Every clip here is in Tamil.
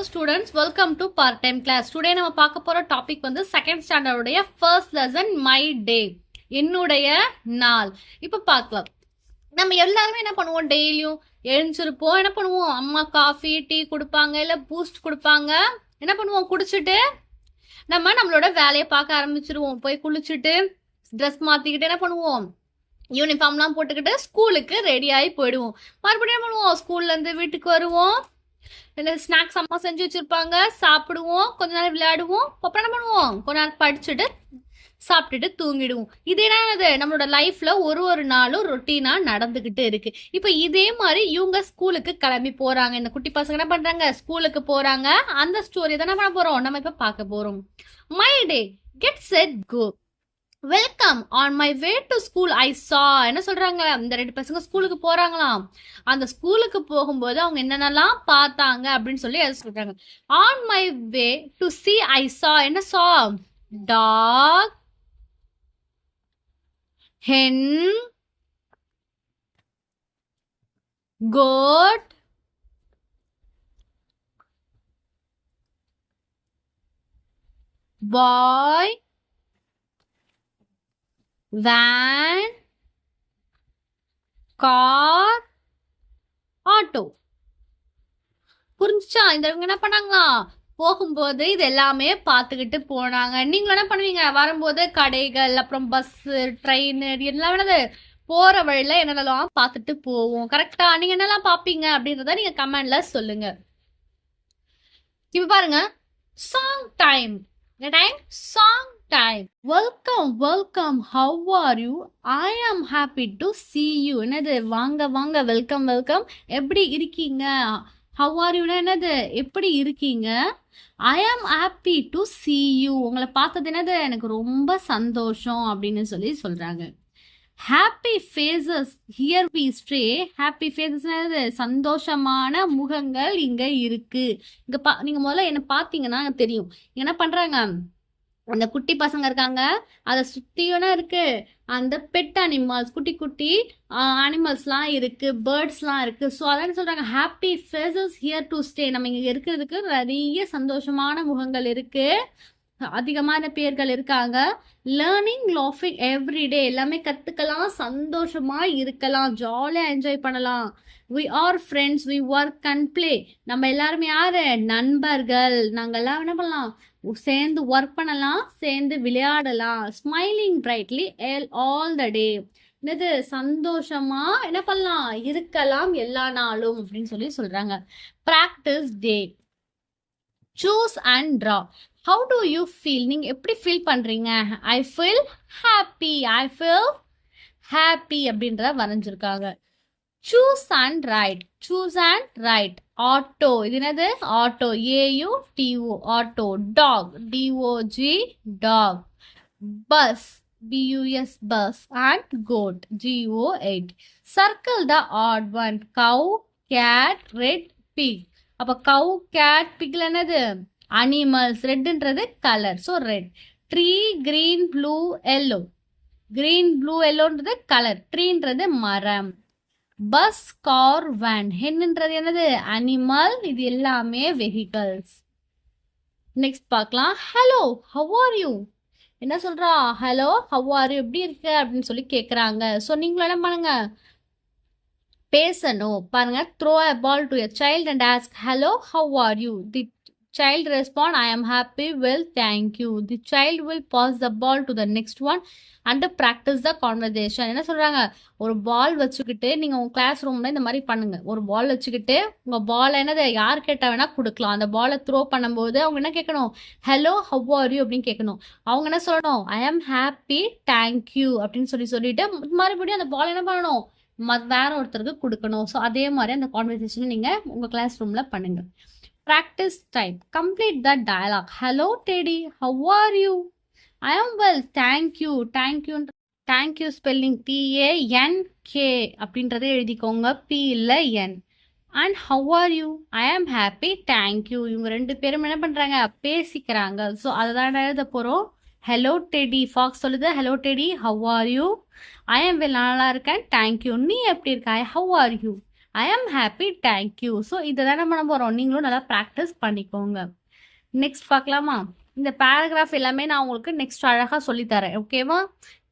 students, welcome to part time class. Today நம்ம பார்க்க போற டாபிக் வந்து செகண்ட் ஸ்டாண்டர்ட் உடைய ஃபர்ஸ்ட் லெசன் மை டே, என்னுடைய நாள். இப்ப பார்க்கலாம். நம்ம எல்லாருமே என்ன பண்ணுவோம், டெய்லியும் எழுந்திருப்போம். என்ன பண்ணுவோம், அம்மா காஃபி டீ கொடுப்பாங்க, இல்ல பூஸ்ட் கொடுப்பாங்க. என்ன பண்ணுவோம், குடிச்சிட்டு நம்ம நம்மளோட வேலையை பார்க்க ஆரம்பிச்சிருவோம். போய் குளிச்சுட்டு ட்ரெஸ் மாத்திக்கிட்டு என்ன பண்ணுவோம், யூனிஃபார்ம்லாம் போட்டுக்கிட்டு ஸ்கூலுக்கு ரெடி ஆகி போயிடுவோம். மறுபடியும் என்ன பண்ணுவோம், ஸ்கூல்ல இருந்து வீட்டுக்கு வருவோம், ஸ்நாக்ஸ் அம்மா செஞ்சு வச்சிருப்பாங்க, சாப்பிடுவோம், கொஞ்ச நேரம் விளையாடுவோம், அப்புறம் என்ன பண்ணுவோம், கொஞ்ச நேரம் படிச்சுட்டு சாப்பிட்டுட்டு தூங்கிடுவோம். இது என்னது, நம்மளோட லைஃப்ல ஒரு நாளும் ரொட்டீனா நடந்துகிட்டு இருக்கு. இப்ப இதே மாதிரி இவங்க ஸ்கூலுக்கு கிளம்பி போறாங்க. இந்த குட்டி பசங்க என்ன பண்றாங்க, ஸ்கூலுக்கு போறாங்க. அந்த ஸ்டோரி தான் என்ன பண்ண போறோம், நம்ம இப்ப பார்க்க போறோம். My day, get set go. Welcome on my way to school I saw. என்ன சொல்றாங்க, இந்த ரெண்டு பசங்க ஸ்கூலுக்கு போறாங்களாம். அந்த ஸ்கூலுக்கு போகும்போது அவங்க என்னென்னலாம் பார்த்தாங்க அப்படின்னு சொல்லி அதை சொல்றாங்க. ஆன் மை வே டு சி ஐ சா. என்ன saw, dog, hen, goat, boy, van, car, auto. புரிஞ்சுச்சா? இந்த என்ன பண்ணாங்களா, போகும்போது இது எல்லாமே பார்த்துக்கிட்டு போனாங்க. நீங்களும் என்ன பண்ணுவீங்க, வரும்போது கடைகள், அப்புறம் பஸ், ட்ரெயின், எல்லாம் என்னது போற வழியில என்னென்னலாம் பார்த்துட்டு போவோம். கரெக்டா? நீங்க என்னெல்லாம் பார்ப்பீங்க அப்படின்றத நீங்க கமெண்ட்ல சொல்லுங்க. இப்ப பாருங்க, song time. Song time. Welcome. How are you? I am happy to see you. என்னது, வாங்க வெல்கம். எப்படி இருக்கீங்க? How are you? என்னது, எப்படி இருக்கீங்க? I am happy to see you. உங்களை பார்த்தது என்னது, எனக்கு ரொம்ப சந்தோஷம் அப்படின்னு சொல்லி சொல்றாங்க. Happy faces here we stay. Happy faces என்னது, சந்தோஷமான முகங்கள் இங்க இருக்கு. இங்க நீங்க முதல்ல என்ன பார்த்தீங்கன்னா தெரியும். என்ன பண்றாங்க, அந்த குட்டி பசங்க இருக்காங்க, அதை சுத்தியும் இருக்கு அந்த பெட் அனிமல்ஸ், குட்டி அனிமல்ஸ்லாம் இருக்கு, பேர்ட்ஸ்லாம் இருக்கு. ஸோ அதான் சொல்றாங்க, happy faces here to stay. நம்ம இங்க இருக்கிறதுக்கு நிறைய சந்தோஷமான முகங்கள் இருக்கு, அதிகமான பேர்கள் இருக்காங்க. லேர்னிங், லாஃபிங் எவ்ரிடே. எல்லாமே கத்துக்கலாம், சந்தோஷமா இருக்கலாம், ஜாலியா என்ஜாய் பண்ணலாம். We are friends, we work and play. நம்ம எல்லாருமே யாரு, நண்பர்கள். நாங்க எல்லாம் என்ன பண்ணலாம், சேர்ந்து ஒர்க் பண்ணலாம், சேர்ந்து விளையாடலாம். ஸ்மைலிங் பிரைட்லி ஆல் த டே. என்னது, சந்தோஷமா என்ன பண்ணலாம், இருக்கலாம் எல்லா நாளும் அப்படின்னு சொல்லி சொல்றாங்க. Practice day. Choose and draw. How do you feel? நீங்க எப்படி ஃபீல் பண்றீங்க? ஐ ஃபீல் ஹாப்பி அப்படின்றத வரைஞ்சிருக்காங்க. Choose and write. ஆட்டோ. இது என்னது, auto, AUTO, auto. Dog, DOG, dog. Bus, BUS, bus. And goat, GO8. Circle the odd one. Cow, cat, red, pig. அப்ப கவ், கேட், பிக்ல என்னது, அனிமல்ஸ். ரெட்ன்றது colour, so red. Tree, green, blue, yellow. Green, blue, எல்லோன்றது கலர். ட்ரீன்றது மரம். Bus, car, van. ஹென்ன்றது என்னது, அனிமல். இது எல்லாமே வெஹிக்கல்ஸ். நெக்ஸ்ட் பார்க்கலாம். Hello, how are you. என்ன சொல்றா, ஹலோ, ஹவ் ஆர் யூ, எப்படி இருக்கு அப்படின்னு சொல்லி கேட்குறாங்க. ஸோ நீங்களும் என்ன பண்ணுங்க, பேசணும். பாருங்க, throw a ball to a child and ask hello how are you. The child respond, I am happy, well, thank you. The child will pass the ball to the next one and practice the conversation. என்ன சொல்றாங்க, ஒரு பால் வச்சுக்கிட்டு நீங்க உங்க கிளாஸ் ரூம்ல இந்த மாதிரி பண்ணுங்க. ஒரு பால் வச்சுக்கிட்டு உங்க பால் என்னது, யார் கேட்டா வேணா கொடுக்கலாம். அந்த பாலை த்ரோ பண்ணும்போது அவங்க என்ன கேட்கணும், ஹலோ ஹவ் ஆர் யூ அப்படின்னு கேட்கணும். அவங்க என்ன சொல்லணும், ஐ ஆம் ஹாப்பி, தேங்க் யூ அப்படின்னு சொல்லிட்டு மறுபடியும் அந்த பால் என்ன பண்ணணும், வேற ஒருத்தருக்கு கொடுக்கணும். ஸோ அதே மாதிரி அந்த கான்வர்சேஷன் நீங்க உங்க கிளாஸ் ரூம்ல பண்ணுங்க. Practice time. Complete the dialogue. Hello Teddy, how are you? I am well, thank you. Thank you spelling TANK அப்படின்றத எழுதிக்கோங்க, P இல்ல N. And how are you? I am happy, thank you. இவங்க ரெண்டு பேரும் என்ன பண்றாங்க, பேசிக்கிறாங்க. ஸோ அதுதான் எழுத போறோம். Hello teddy. ஃபாக்ஸ் சொல்லுது, hello teddy, how are you? I am well, நல்லா இருக்கேன், thank you. நீ எப்படி இருக்க? How are you? I am happy thank you. So இதை தான் நம்ம பண்ண போகிறோம். நீங்களும் நல்லா ப்ராக்டிஸ் பண்ணிக்கோங்க. நெக்ஸ்ட் பார்க்கலாமா? இந்த பேராகிராஃப் எல்லாமே நான் உங்களுக்கு நெக்ஸ்ட் அழகாக சொல்லித்தரேன். ஓகேவா?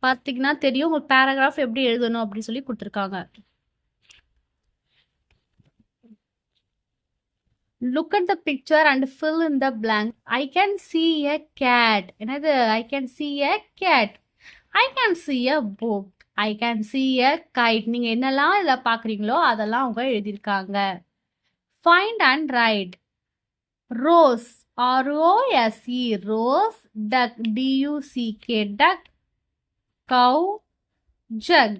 பார்த்தீங்கன்னா தெரியும் உங்களுக்கு பேராகிராஃப் எப்படி எழுதணும் அப்படின்னு சொல்லி கொடுத்துருக்காங்க. Look at the picture and fill in the blank. I can see a cat. என்னது? I can see a cat. I can see a book. I can see a kite. நீங்க என்னெல்லாம் இதில் பார்க்குறீங்களோ அதெல்லாம் அவங்க எழுதியிருக்காங்க. Find and write. Rose. R-O-S-E. Rose. Duck. D-U-C-K. Duck. Cow. Jug.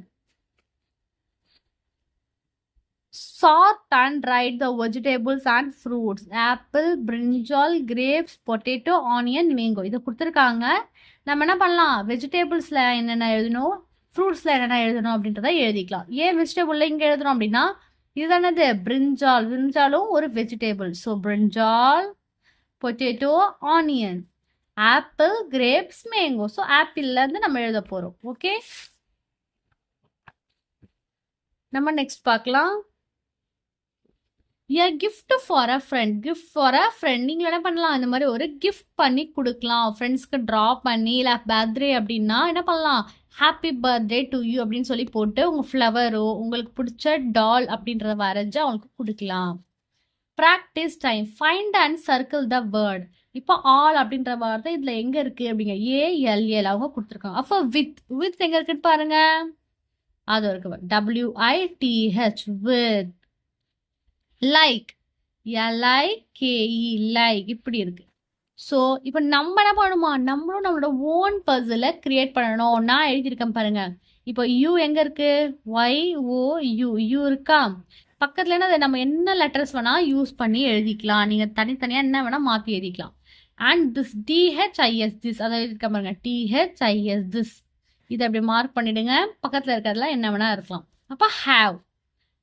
Sort and write the vegetables and fruits. Apple, brinjal, grapes, potato, onion, mango. இதை கொடுத்துருக்காங்க. நம்ம என்ன பண்ணலாம்? வெஜிடபிள்ஸில் என்னென்ன எழுதணும், ஃப்ரூட்ஸில் என்னென்ன எழுதணும் அப்படின்றத எழுதிக்கலாம். ஏன் வெஜிடபிளில் இங்கே எழுதணும் அப்படின்னா இதுதானது பிரிஞ்சால். பிரிஞ்சாலும் ஒரு vegetable. So brinjal, potato, onion, apple, grapes, mango. So ஆப்பிள்லேருந்து நம்ம எழுத போகிறோம். ஓகே, நம்ம நெக்ஸ்ட் பார்க்கலாம். A gift for a friend. Gift for a friend. நீங்கள் என்ன பண்ணலாம்? இந்த மாதிரி ஒரு கிஃப்ட் பண்ணி கொடுக்கலாம். ஃப்ரெண்ட்ஸ்க்கு ட்ரா பண்ணி, இல்லை பர்த்டே அப்படின்னா என்ன பண்ணலாம்? ஹாப்பி பர்த்டே டு யூ அப்படின்னு சொல்லி போட்டு உங்கள் ஃப்ளவரோ உங்களுக்கு பிடிச்ச டால் அப்படின்றத வரைஞ்சி அவங்களுக்கு கொடுக்கலாம். Practice time. Find and circle the word. இப்போ ஆல் அப்படின்ற வார்த்தை இதில் எங்கே இருக்குது அப்படிங்க? ஏஎல்எல் அவங்க கொடுத்துருக்காங்க. அப்போ வித். வித் எங்கே இருக்குன்னு பாருங்க. அது இருக்கு. WITH. With. Like. LIKE. Like. இப்படி இருக்கு. ஸோ இப்போ நம்ம என்ன பண்ணணுமா? நம்மளும் நம்மளோட ஓன் பர்ஸில் கிரியேட் பண்ணணும். நான் எழுதியிருக்கேன் பாருங்க. இப்போ யூ எங்கே இருக்கு? YOU. யூ இருக்கா? பக்கத்தில் என்ன நம்ம என்ன லெட்டர்ஸ் வேணால் யூஸ் பண்ணி எழுதிக்கலாம். நீங்கள் தனித்தனியாக என்ன வேணால் மாற்றி எழுதிக்கலாம். And this THIS. திஸ் அதை எழுதியிருக்க பாருங்க. THIS. திஸ். இதை அப்படி மார்க் பண்ணிடுங்க. பக்கத்தில் இருக்கிறதுல என்ன வேணால் இருக்கலாம். அப்போ ஹாவ்.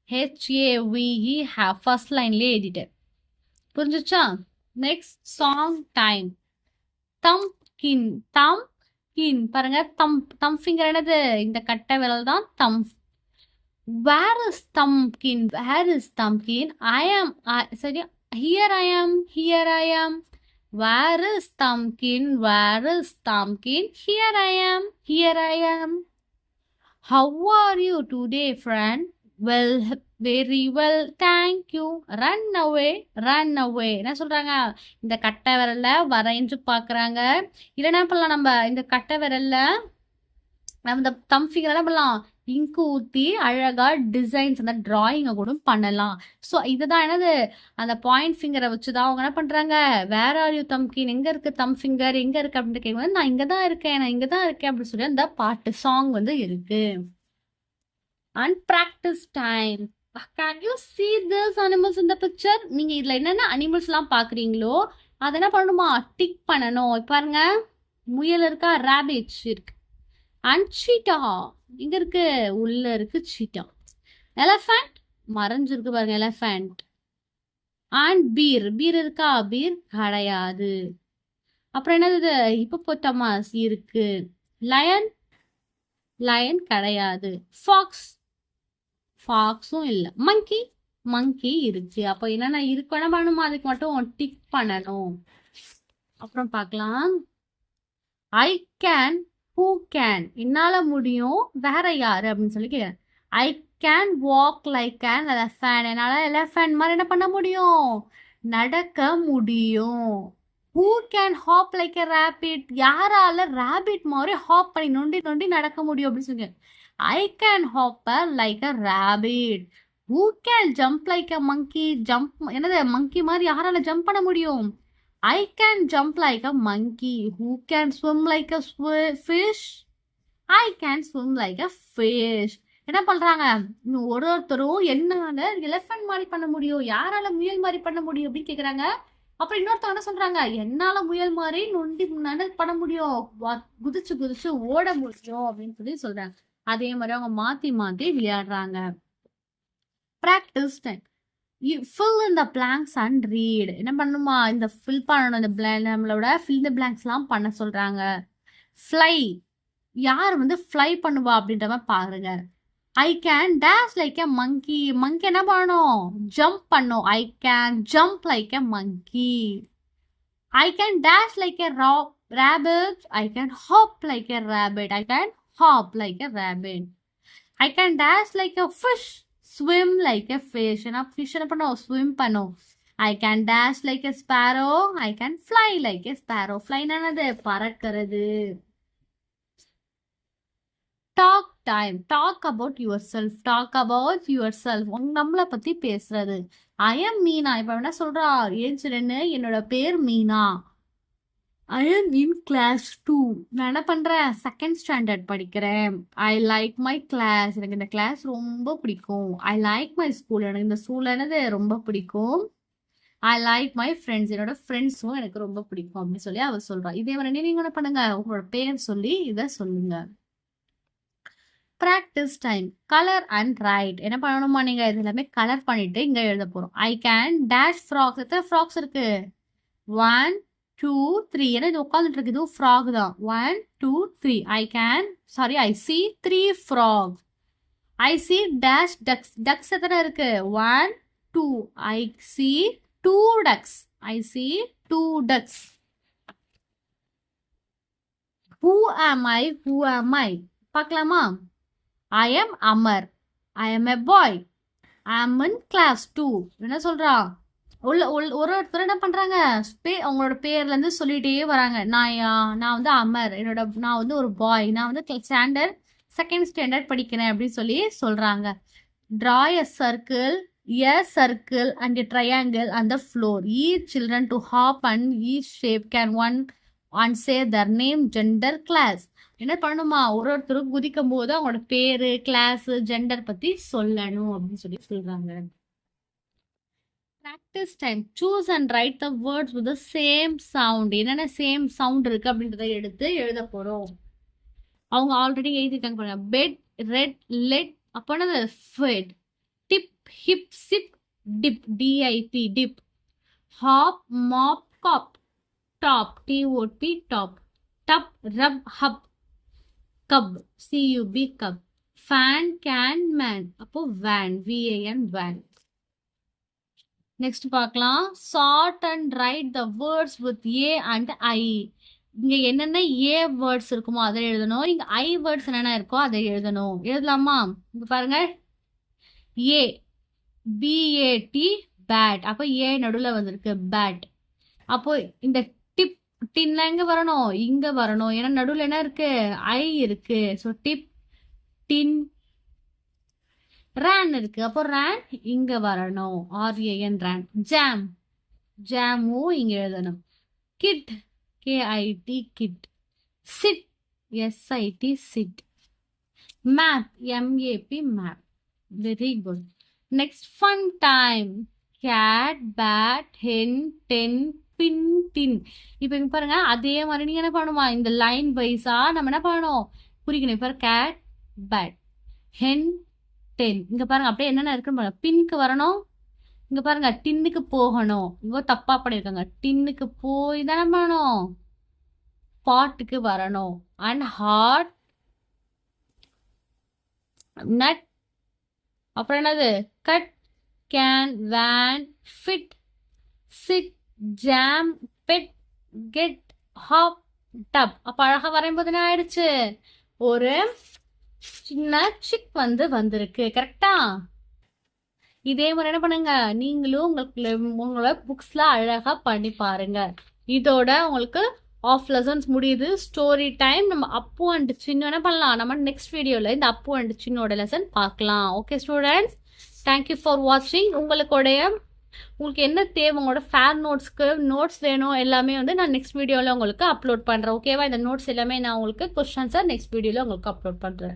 HAVE. ஹாவ். ஃபர்ஸ்ட் லைன்லேயே எழுதிட்டேன். புரிஞ்சிச்சா? Next song time. தம் கின். தம் கின் பாருங்க. தம் ஃபிங்கர் என்னது? இந்த கட்டை விரல் தான் தம். Where is தம்கின்? Where is தம்கின்? ஐ ஆம். சரி, ஹியர் ஐ ஆம். ஹியர் ஐ ஆம். Where is Thumbkin? Where is Thumbkin? Here I am. Here I am. How are you today, friend? Well, very well, thank you. Run away, run away. என்ன சொல்றாங்க? இந்த கட்டை விரல்ல வரைஞ்சு பார்க்குறாங்க. இல்லைன்னா பண்ணலாம் நம்ம இந்த கட்டை விரல்ல நம்ம இந்த தம் ஃபிங்கர் என்ன பண்ணலாம்? இங்கு ஊற்றி அழகாக டிசைன்ஸ் அந்த டிராயிங்கை கூட பண்ணலாம். ஸோ இதுதான் என்னது? அந்த பாயிண்ட் ஃபிங்கரை வச்சு தான் அவங்க என்ன பண்ணுறாங்க? Where are you thumbkin? எங்கே இருக்குது தம் ஃபிங்கர்? எங்கே இருக்குது அப்படின்னு கேட்கும்போது நான் இங்கே தான் இருக்கேன், நான் இங்கே தான் இருக்கேன் அப்படின்னு சொல்லி அந்த பாட்டு சாங் வந்து இருக்கு. And practice time. Can you see this animals in the picture? நீங்கள் இதில் என்னென்ன அனிமல்ஸ்லாம் பார்க்குறீங்களோ அதை என்ன பண்ணணுமா? டிக் பண்ணணும். பாருங்க, முயல் இருக்கா? ரேபிட்ஸ் இருக்கு. அண்ட் சீட்டா இங்க இருக்கு, உள்ள இருக்கு சீட்டா. எலஃபண்ட் மறைஞ்சிருக்கு பாருங்க, எலஃபண்ட். And bear. பீர் இருக்கா? பீர் கிடையாது. அப்புறம் என்னது? ஹிப்போபோட்டமஸ் இருக்கு. லயன். லயன் கிடையாது. ஃபாக்ஸ். ஃபாக்ஸும் இல்லை. மங்கி. மங்கி இருக்கு. அப்போ என்னென்ன இருக்கு என்ன பண்ணணுமா? அதுக்கு மட்டும் டிக் பண்ணணும். அப்புறம் பார்க்கலாம். I can. Who can? என்னால் முடியும். வேற யாரு அப்படின்னு சொல்லி கேட்குறேன். I can walk like an elephant. என்னால் எலஃபண்ட் மாதிரி என்ன பண்ண முடியும்? நடக்க முடியும். Who can hop like a rabbit? யாரால ரேபிட் மாதிரி ஹாப் பண்ணி நொண்டி நொண்டி நடக்க முடியும் அப்படின்னு சொல்லி. I can hop like a rabbit. Who can jump like a monkey? Jump என்னது? மங்கி மாதிரி யாரால ஜம்ப் பண்ண முடியும்? I can jump like a monkey. Who can swim like a fish? I can swim like a fish. என்ன பண்றாங்க? ஒருத்தரும் என்னால எலிஃபண்ட் மாதிரி பண்ண முடியும், யாரால முயல் மாதிரி பண்ண முடியும் அப்படின்னு கேக்குறாங்க. அப்புறம் இன்னொருத்தவங்க என்ன சொல்றாங்க? என்னால முயல் மாதிரி நொண்டி பண்ண முடியும், குதிச்சு குதிச்சு ஓட முடியும் அப்படின்னு சொல்லி சொல்றாங்க. அதே மாதிரி அவங்க மாத்தி மாத்தி விளையாடுறாங்க. Practice time. fill in the blanks and read. என்ன பண்ணுமா? இந்த ஃபில் பண்ணணும். இந்த நம்மளோட fill the blanksலாம் பண்ண சொல்றாங்க. ஃப்ளை. யார் வந்து ஃப்ளை பண்ணுவா அப்படின்ற மாதிரி பாருங்க. I can dash like a monkey. Monkey என்ன பண்ணணும்? ஜம்ப் பண்ணும். I can jump like a monkey. I can dash like a rabbit. I can hop like a rabbit. I can hop like a rabbit. I can dash like a fish. Swim like a fish. ஏன்னா fish என்ன பண்ணும்? swim பண்ணும். I can dash like a sparrow. I can fly like a sparrow. Fly என்னது? பறக்கிறது. Talk time. Talk about yourself. Talk about yourself. நம்மளை பத்தி பேசுறது. I am Meena. இப்ப என்ன சொல்றா? ஏன் சிலன்னு, என்னோட பேர் Meena. I am in class 2. நான் என்ன பண்றேன்? செகண்ட் ஸ்டாண்டர்ட் படிக்கிறேன். I like my class. எனக்கு இந்த கிளாஸ் ரொம்ப பிடிக்கும். I like my school. எனக்கு இந்த ஸ்கூல் என்னது ரொம்ப பிடிக்கும். I like my friends. என்னோட ஃப்ரெண்ட்ஸும் எனக்கு ரொம்ப பிடிக்கும் அப்படின்னு சொல்லி அவ சொல்றா. இதே மாதிரி நீங்க என்ன பண்ணுங்க? உங்களோட பேர் சொல்லி இதை சொல்லுங்க. Practice time. Colour and right. என்ன பண்ணணுமா? நீங்க இது எல்லாமே கலர் பண்ணிட்டு இங்க எழுத போறோம். I can dash frogs. எத்தனை ஃப்ராக்ஸ் இருக்கு? 1 2 3. ஏன்னா இது உட்காந்துட்டு இருக்கு, இதுவும் ஃப்ராக் தான். 1 2 3. I see 3 frogs. I see dash ducks. Ducks எத்தனை இருக்கு? 1 2. I see 2 ducks. I see 2 ducks. Who am I? பார்க்கலாமா? I am Amar. I am a boy. I am in class 2. என்ன சொல்றா? ஒருத்தர் என்ன பண்றாங்க? அவங்களோட பேர்ல இருந்து சொல்லிட்டே வராங்க. நான் வந்து அமர். நான் வந்து ஒரு பாய். நான் வந்து செகண்ட் ஸ்டாண்டர்ட் படிக்கிறேன் அப்படின்னு சொல்லி சொல்றாங்க. Draw a circle and a triangle on the floor. Each children to hop and each shape can one and say their name, gender, class. என்ன பண்ணணுமா? ஒருத்தரும் குதிக்கும் போது அவங்களோட பேரு, கிளாஸ், ஜெண்டர் பத்தி சொல்லணும் அப்படின்னு சொல்லி சொல்றாங்க. Practice time. Choose and write the words with the same sound. என்னென்ன சேம் சவுண்ட் இருக்கு அப்படின்றத எடுத்து எழுத போறோம். அவங்க ஆல்ரெடி எழுதிருக்காங்க பாருங்க. பெட், ரெட், லெட், அப்போனது fed. Dip, hip, sip, dip, D I P, dip. Hop, mop, cop. Top, T O P, top. Tub, rub, hub. Cub, CUB, cub. Fan, can, man. அப்போ வேன், VAN, வேன். நெக்ஸ்ட் பார்க்கலாம். Sort and write the words with A and I. இங்க என்னென்ன A வேர்ட்ஸ் இருக்குமோ அதை எழுதணும். இங்க I வேர்ட்ஸ் என்னென்ன இருக்கோ அதை எழுதணும். எழுதலாமா? இங்க பாருங்க. A, BAT, bat. அப்போ A நடுவில் வந்திருக்கு, பேட். அப்போ இந்த டிப், டின்ல எங்க வரணும்? இங்க வரணும். ஏன்னா நடுவில் என்ன இருக்கு? ஐ இருக்கு. ஸோ டிப், டின். ரேன் இருக்கு. அப்போ ரேன் இங்க வரணும். RAN, ரேன். ஜாம், ஜாமும் இங்க எழுதணும். Kit, KIT, kit. Sit, SIT, sit. Map, MAP, map. Very good. Next fun time. Cat, bat, hen, ten, pin, tin. இப்போ இங்க பாருங்க, அதே மாதிரி நீங்க என்ன பண்ணணுமா? இந்த லைன் வைஸா நம்ம என்ன பண்ணணும்? குறிக்கணும். இப்போ கேட், பேட், ஹென், டென். இங்க பாருங்க அப்படியே என்னென்ன இருக்குன்னு பாருங்க. பின்க்கு வரணும். இங்க பாருங்க டின்னுக்கு போகணும். இவங்க தப்பா பண்ணிருக்காங்க. டின்னுக்கு போய் தானே பண்ணணும். பாட்டுக்கு வரணும். And hard, nut. அப்புறம் என்னது? Cut, can, van, fit, sit, jam, pet, get, hop, tub. அப்ப அழகா வரையும்போது என்ன ஆயிடுச்சு? ஒரு சின்ன சிக் வந்திருக்கு. கரெக்டா? இதே மாதிரி என்ன பண்ணுங்க, நீங்களும் உங்களோட புக்ஸ்ல அழகா பண்ணி பாருங்க. இதோட உங்களுக்கு ஆஃப் லெசன்ஸ் முடியுது. Story time. நம்ம அப்பு அண்ட் சின்னு என்ன பண்ணலாம்? நம்ம நெக்ஸ்ட் வீடியோல இந்த அப்பு அண்ட் சின்னோட லெசன் பார்க்கலாம். ஓகே ஸ்டூடெண்ட்ஸ், தேங்க்யூ ஃபார் வாட்சிங். உங்களுக்கு என்ன தேவை? உங்களோட ஃபேர் நோட்ஸ்க்கு நோட்ஸ் வேணும் எல்லாமே நான் நெக்ஸ்ட் வீடியோவில் உங்களுக்கு அப்லோட் பண்ணுறேன். ஓகேவா? இந்த நோட்ஸ் எல்லாமே நான் உங்களுக்கு கொஸ்டின்ஸை நெக்ஸ்ட் வீடியோவில் உங்களுக்கு அப்லோட் பண்ணுறேன்.